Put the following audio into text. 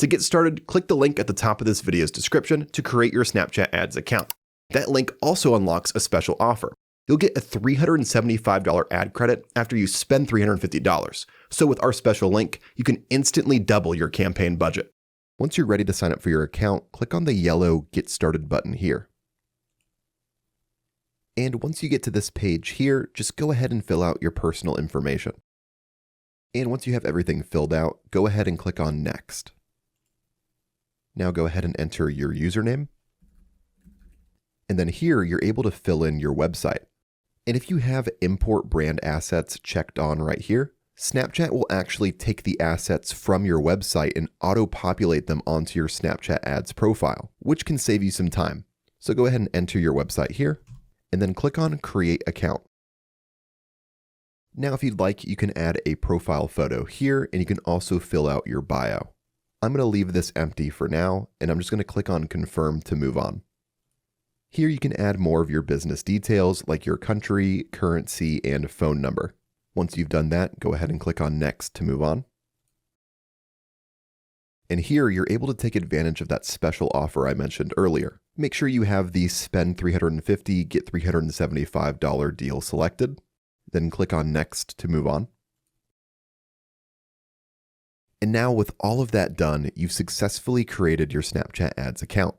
To get started, click the link at the top of this video's description to create your Snapchat Ads account. That link also unlocks a special offer. You'll get a $375 ad credit after you spend $350. So with our special link, you can instantly double your campaign budget. Once you're ready to sign up for your account, click on the yellow Get Started button here. And once you get to this page here, just go ahead and fill out your personal information. And once you have everything filled out, go ahead and click on Next. Now go ahead and enter your username. And then here, you're able to fill in your website. And if you have import brand assets checked on right here, Snapchat will actually take the assets from your website and auto-populate them onto your Snapchat Ads profile, which can save you some time. So go ahead and enter your website here, and then click on Create Account. Now, if you'd like, you can add a profile photo here, and you can also fill out your bio. I'm going to leave this empty for now, and I'm just going to click on Confirm to move on. Here you can add more of your business details like your country, currency, and phone number. Once you've done that, go ahead and click on Next to move on. And here you're able to take advantage of that special offer I mentioned earlier. Make sure you have the spend $350, get $375 deal selected. Then click on Next to move on. And now with all of that done, you've successfully created your Snapchat Ads account.